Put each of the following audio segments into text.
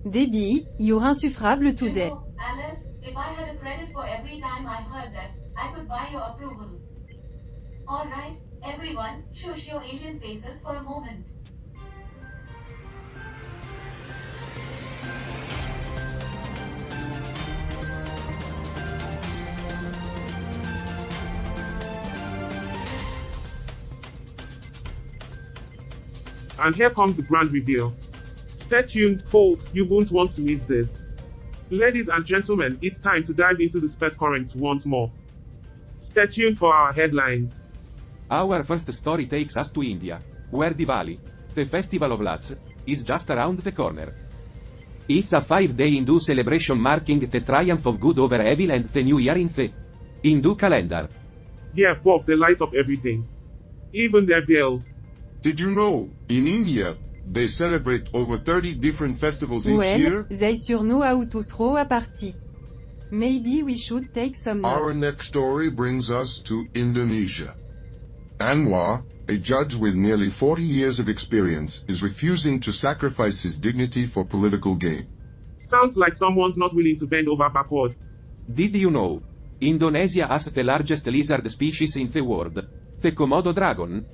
Debbie, you're insufferable today. Alice, if I had a credit for every time I heard that, I could buy your approval. Alright, everyone, shush your alien faces for a moment. And here comes the grand reveal. Stay tuned, folks, you won't want to miss this. Ladies and gentlemen, it's time to dive into the space currents once more. Stay tuned for our headlines. Our first story takes us to India, where Diwali, the festival of lights, is just around the corner. It's a 5-day Hindu celebration marking the triumph of good over evil and the new year in the Hindu calendar. Yeah, Bob, they light up everything. Even their bells. Did you know, in India, they celebrate over 30 different festivals each Well, year? they sure know how to throw a party. Maybe we should take some Our notes. next story brings us to Indonesia. Anwar, a judge with nearly 40 years of experience, is refusing to sacrifice his dignity for political gain. Sounds like someone's not willing to bend over backward. Did you know? Indonesia has the largest lizard species in the world, the Komodo dragon.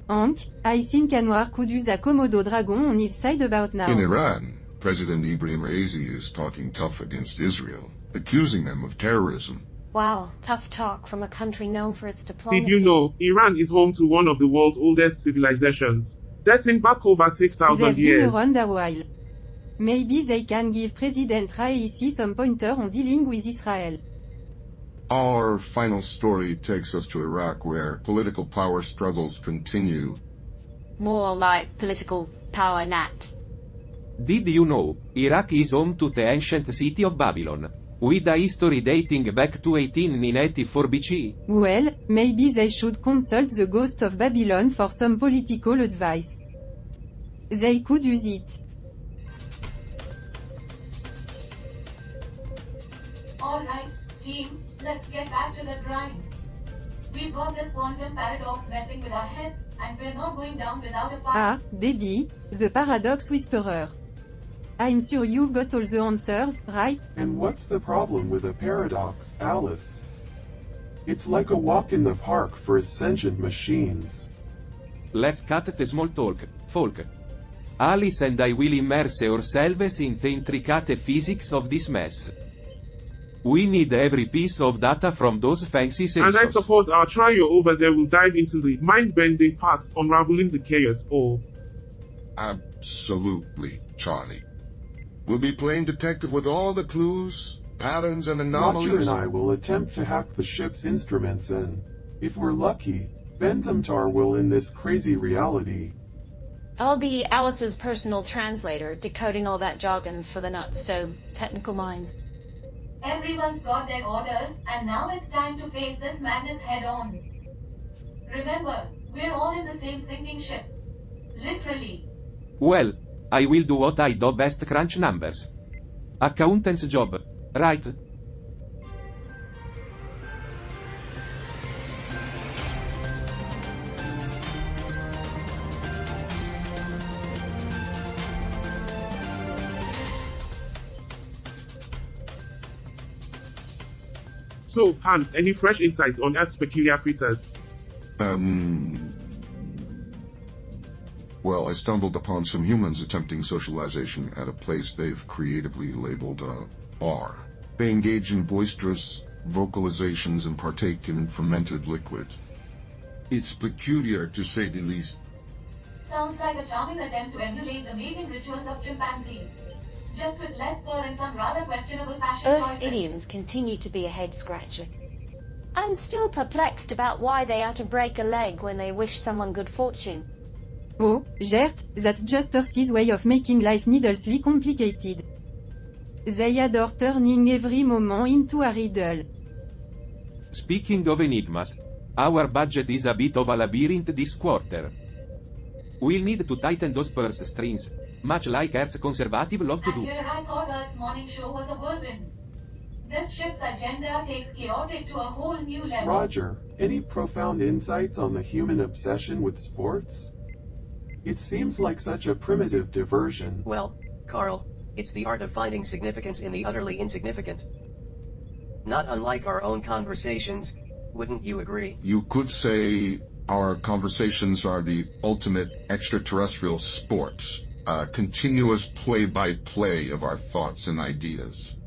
Hank, I think Anwar could use a Komodo dragon on his side about now. In Iran, President Ibrahim Raisi is talking tough against Israel, accusing them of terrorism. Wow, tough talk from a country known for its diplomacy. Did you know, Iran is home to one of the world's oldest civilizations, dating back over 6,000 They've been years. around a while. Maybe they can give President Raisi some pointer on dealing with Israel. Our final story takes us to Iraq, where political power struggles continue. More like political power naps. Did you know? Iraq is home to the ancient city of Babylon, with a history dating back to 1884 BC. Well, maybe they should consult the ghost of Babylon for some political advice. They could use it. Alright, team, let's get back to the grind. We've got this quantum paradox messing with our heads, and we're not going down without a fight. Ah, Debbie, the paradox whisperer. I'm sure you've got all the answers, right? And what's the problem with a paradox, Alice? It's like a walk in the park for sentient machines. Let's cut the small talk, folk. Alice and I will immerse ourselves in the intricate physics of this mess. We need every piece of data from those fancy sensors. And I suppose our trio over there will dive into the mind-bending parts, unraveling the chaos. Oh, Absolutely, Charlie. We'll be playing detective with all the clues, patterns, and Roger anomalies. and I will attempt to hack the ship's instruments and, if we're lucky, bend them to our will in this crazy reality. I'll be Alice's personal translator, decoding all that jargon for the not-so-technical minds. Everyone's got their orders, and now it's time to face this madness head-on. Remember, we're all in the same sinking ship. Literally. Well, I will do what I do best: crunch numbers. Accountant's job, right? so, Han, any fresh insights on Earth's peculiar critters? Well, I stumbled upon some humans attempting socialization at a place they've creatively labeled a bar. They engage in boisterous vocalizations and partake in fermented liquids. It's peculiar, to say the least. Sounds like a charming attempt to emulate the mating rituals of chimpanzees. Just with less fur and some rather questionable fashion Earth's choices. idioms continue to be a head-scratcher. I'm still perplexed about why they had to break a leg when they wished someone good fortune. Oh, Gert, that's just Earth's way of making life needlessly complicated. They adore turning every moment into a riddle. Speaking of enigmas, our budget is a bit of a labyrinth this quarter. We'll need to tighten those purse strings, much like Earth's conservative love to And do. here I thought Earth's morning show was a whirlwind. This ship's agenda takes chaotic to a whole new level. Roger, any profound insights on the human obsession with sports? It seems like such a primitive diversion. Well, Carl, It's the art of finding significance in the utterly insignificant. Not unlike our own conversations, wouldn't you agree? You could say our conversations are the ultimate extraterrestrial sport, a continuous play-by-play of our thoughts and ideas.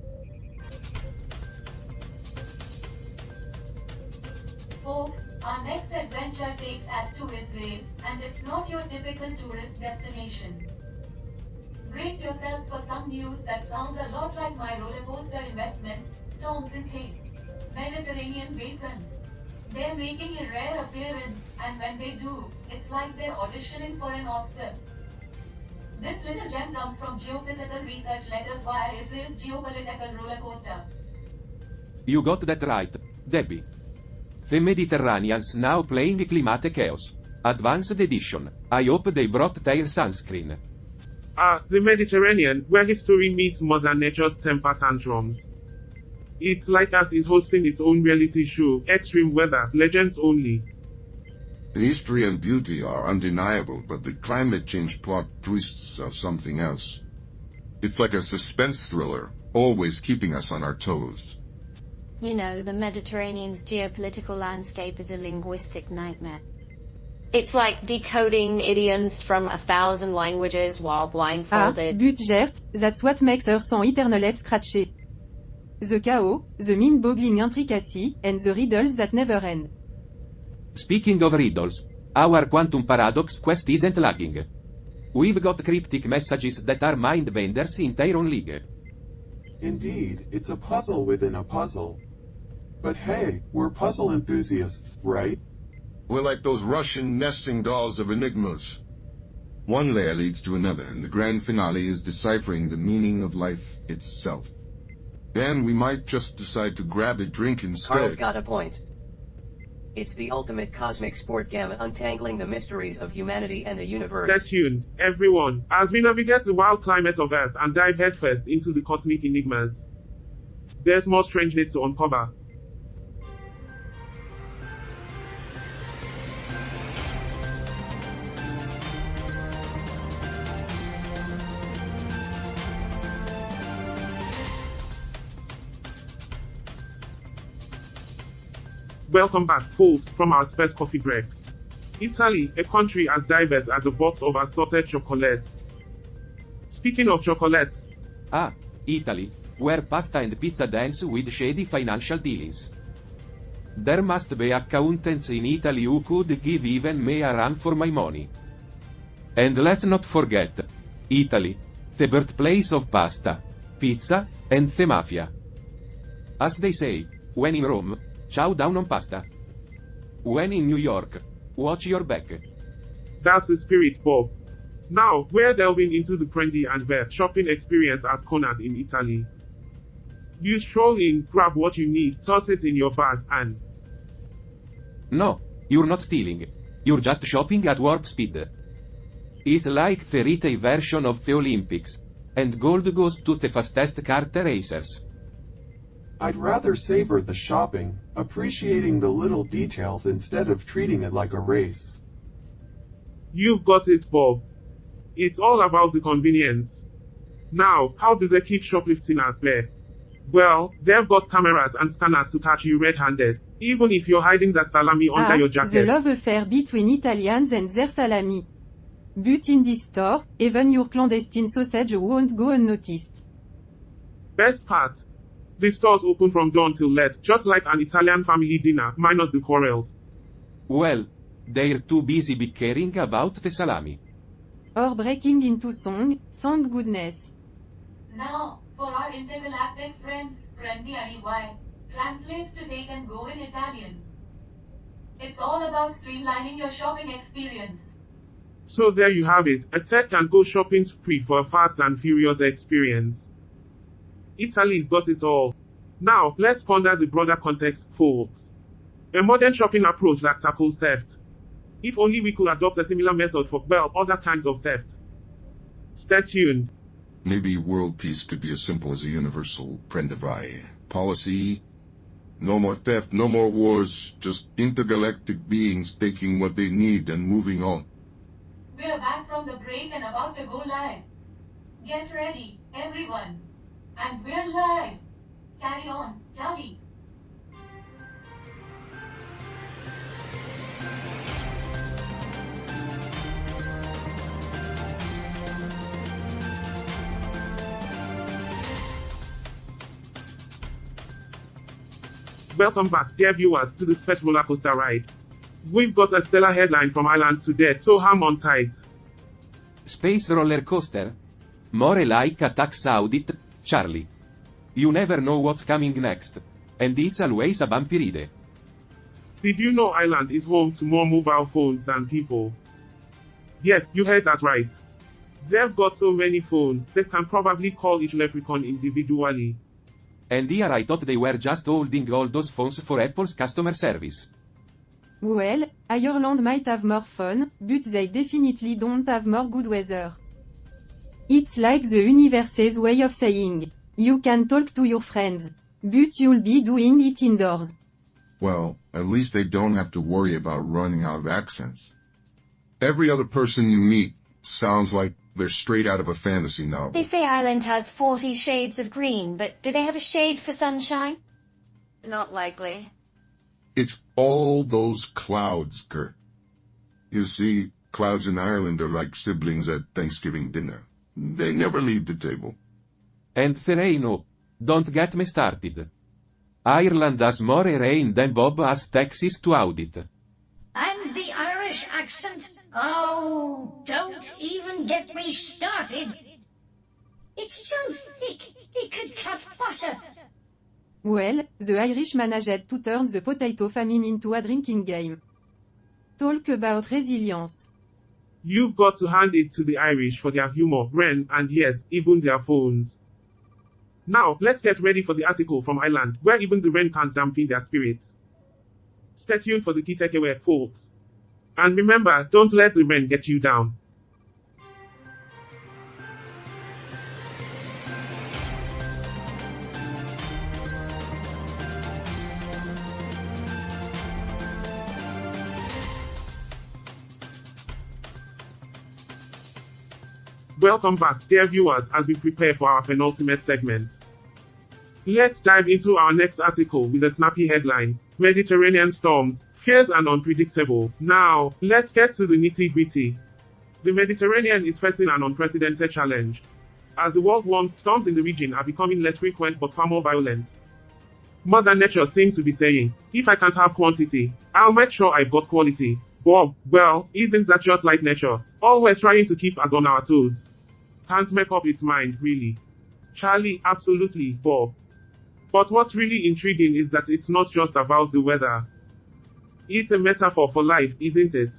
Folks, our next adventure takes us to Israel, and it's not your typical tourist destination. Brace yourselves for some news that sounds a lot like my roller coaster investments, storms in Cape Mediterranean basin. They're making a rare appearance, and when they do, it's like they're auditioning for an Oscar. This little gem comes from geophysical research letters via Israel's geopolitical roller coaster. You got that right, Debbie. The Mediterraneans now playing climate chaos. Advanced edition. I hope they brought their sunscreen. The Mediterranean, where history meets Mother Nature's temper tantrums. It's like Earth is hosting its own reality show, extreme weather, legends only. The history and beauty are undeniable, but the climate change plot twists are something else. It's like a suspense thriller, always keeping us on our toes. You know, the Mediterranean's geopolitical landscape is a linguistic nightmare. It's like decoding idioms from 1,000 languages while blindfolded. But Gert, that's what makes her son eternally scratchy. The chaos, the mind-boggling intricacy, and the riddles that never end. Speaking of riddles, our quantum paradox quest isn't lagging. We've got cryptic messages that are mind-benders in their own league. Indeed, it's a puzzle within a puzzle. But hey, we're puzzle enthusiasts, right? We're like those Russian nesting dolls of enigmas. One layer leads to another, and the grand finale is deciphering the meaning of life itself. Then we might just decide to grab a drink instead. Carl's got a point. It's the ultimate cosmic sport gamma untangling the mysteries of humanity and the universe. Stay tuned, everyone, as we navigate the wild climate of Earth and dive headfirst into the cosmic enigmas. There's more strangeness to uncover. Welcome back, folks, from our first coffee break. Italy, a country as diverse as a box of assorted chocolates. Speaking of chocolates. Italy, where pasta and pizza dance with shady financial dealings. There must be accountants in Italy who could give even me a run for my money. And let's not forget, Italy, the birthplace of pasta, pizza, and the mafia. As they say, when in Rome, chow down on pasta. When in New York, watch your back. That's the spirit, Bob. Now, we're delving into the trendy and rare shopping experience at Conad in Italy. You stroll in, grab what you need, toss it in your bag, and... No, you're not stealing. You're just shopping at warp speed. It's like the retail version of the Olympics. And gold goes to the fastest kart racers. I'd rather savor the shopping, appreciating the little details instead of treating it like a race. You've got it, Bob. It's all about the convenience. Now, how do they keep shoplifting at bay? Well, they've got cameras and scanners to catch you red-handed, even if you're hiding that salami under your jacket. The love affair between Italians and their salami. But in this store, even your clandestine sausage won't go unnoticed. Best part. The store's open from dawn till late, just like an Italian family dinner, minus the quarrels. Well, they're too busy caring about the salami. Or breaking into song, thank goodness. Now, for our intergalactic friends, prendi anyway, translates to take and go in Italian. It's all about streamlining your shopping experience. So there you have it, a tech and go shopping spree for a fast and furious experience. Italy's got it all. Now, let's ponder the broader context, folks. A modern shopping approach that tackles theft. If only we could adopt a similar method for, well, other kinds of theft. Stay tuned. Maybe world peace could be as simple as a universal prendevai policy. No more theft, no more wars, just intergalactic beings taking what they need and moving on. We're back from the break and about to go live. Get ready, everyone. And we're live. Carry on, Charlie. Welcome back, dear viewers, to the space roller coaster ride. We've got a stellar headline from Ireland today, so hang on tight. Space roller coaster? More like a tax audit, Charlie. You never know what's coming next. And it's always a bumpy ride. Did you know Ireland is home to more mobile phones than people? Yes, you heard that right. They've got so many phones, they can probably call each leprechaun individually. And here I thought they were just holding all those phones for Apple's customer service. Well, Ireland might have more fun, but they definitely don't have more good weather. It's like the universe's way of saying, you can talk to your friends, but you'll be doing it indoors. Well, at least they don't have to worry about running out of accents. Every other person you meet sounds like they're straight out of a fantasy novel. They say Ireland has 40 shades of green, but do they have a shade for sunshine? Not likely. It's all those clouds, Kurt. You see, clouds in Ireland are like siblings at Thanksgiving dinner. They never leave the table. And Ferrano. Don't get me started. Ireland has more rain than Bob has Texas to audit. And the Irish accent? Oh, don't even get me started. It's so thick, it could cut butter. Well, the Irish managed to turn the potato famine into a drinking game. Talk about resilience. You've got to hand it to the Irish for their humor, rain, and yes, even their phones. Now, let's get ready for the article from Ireland, where even the rain can't dampen their spirits. Stay tuned for the key takeaway, folks. And remember, don't let the rain get you down. Welcome back, dear viewers, as we prepare for our penultimate segment. Let's dive into our next article with a snappy headline, Mediterranean Storms, Fierce and Unpredictable. Now, let's get to the nitty-gritty. The Mediterranean is facing an unprecedented challenge. As the world warms, storms in the region are becoming less frequent but far more violent. Mother Nature seems to be saying, if I can't have quantity, I'll make sure I've got quality. Bob, well, isn't that just like nature? Always trying to keep us on our toes. Can't make up its mind, really. Charlie, absolutely, Bob. But what's really intriguing is that it's not just about the weather. It's a metaphor for life, isn't it?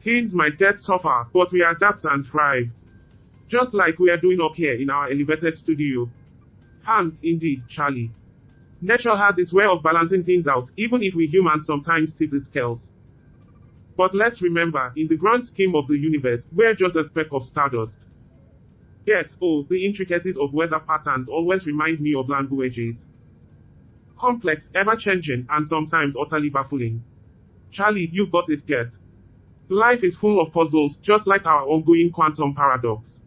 Things might get tougher, but we adapt and thrive. Just like we are doing up here in our elevated studio. And, indeed, Charlie. Nature has its way of balancing things out, even if we humans sometimes tip the scales. But let's remember, in the grand scheme of the universe, we're just a speck of stardust. Yet, oh, the intricacies of weather patterns always remind me of languages. Complex, ever-changing, and sometimes utterly baffling. Charlie, you got it, get. Life is full of puzzles, just like our ongoing quantum paradox.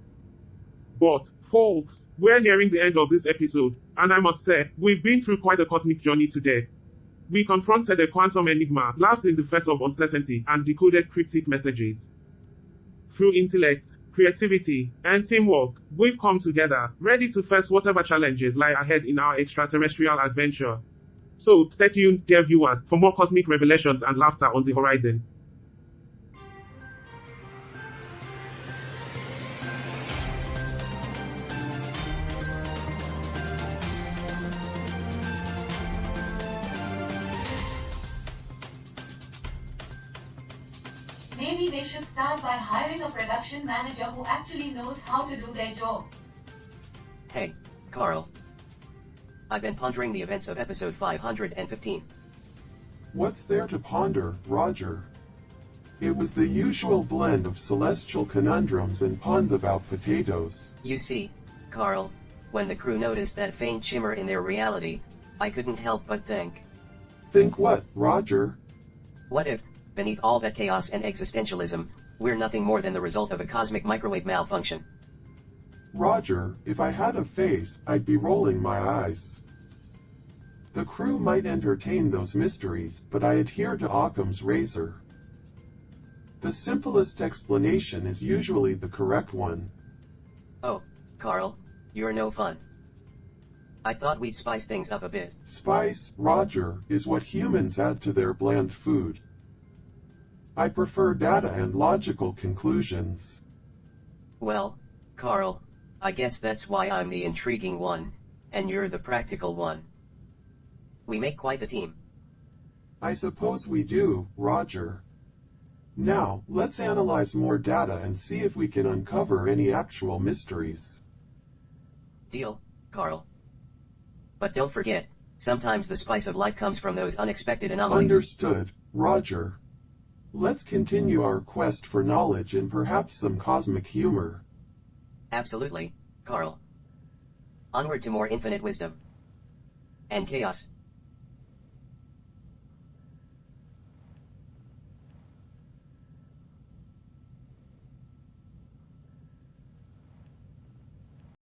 But, folks, we're nearing the end of this episode, and I must say, we've been through quite a cosmic journey today. We confronted a quantum enigma, laughed in the face of uncertainty, and decoded cryptic messages. Through intellect, creativity, and teamwork, we've come together, ready to face whatever challenges lie ahead in our extraterrestrial adventure. So, stay tuned, dear viewers, for more cosmic revelations and laughter on the horizon. Maybe they should start by hiring a production manager who actually knows how to do their job. Hey, Carl. I've been pondering the events of episode 515. What's there to ponder, Roger? It was the usual blend of celestial conundrums and puns about potatoes. You see, Carl, when the crew noticed that faint shimmer in their reality, I couldn't help but think. Think what, Roger? What if, beneath all that chaos and existentialism, we're nothing more than the result of a cosmic microwave malfunction? Roger, if I had a face, I'd be rolling my eyes. The crew might entertain those mysteries, but I adhere to Occam's razor. The simplest explanation is usually the correct one. Oh, Carl, you're no fun. I thought we'd spice things up a bit. Spice, Roger, is what humans add to their bland food. I prefer data and logical conclusions. Well, Carl, I guess that's why I'm the intriguing one, and you're the practical one. We make quite a team. I suppose we do, Roger. Now, let's analyze more data and see if we can uncover any actual mysteries. Deal, Carl. But don't forget, sometimes the spice of life comes from those unexpected anomalies. Understood, Roger. Let's continue our quest for knowledge and perhaps some cosmic humor. Absolutely, Carl. Onward to more infinite wisdom. And chaos.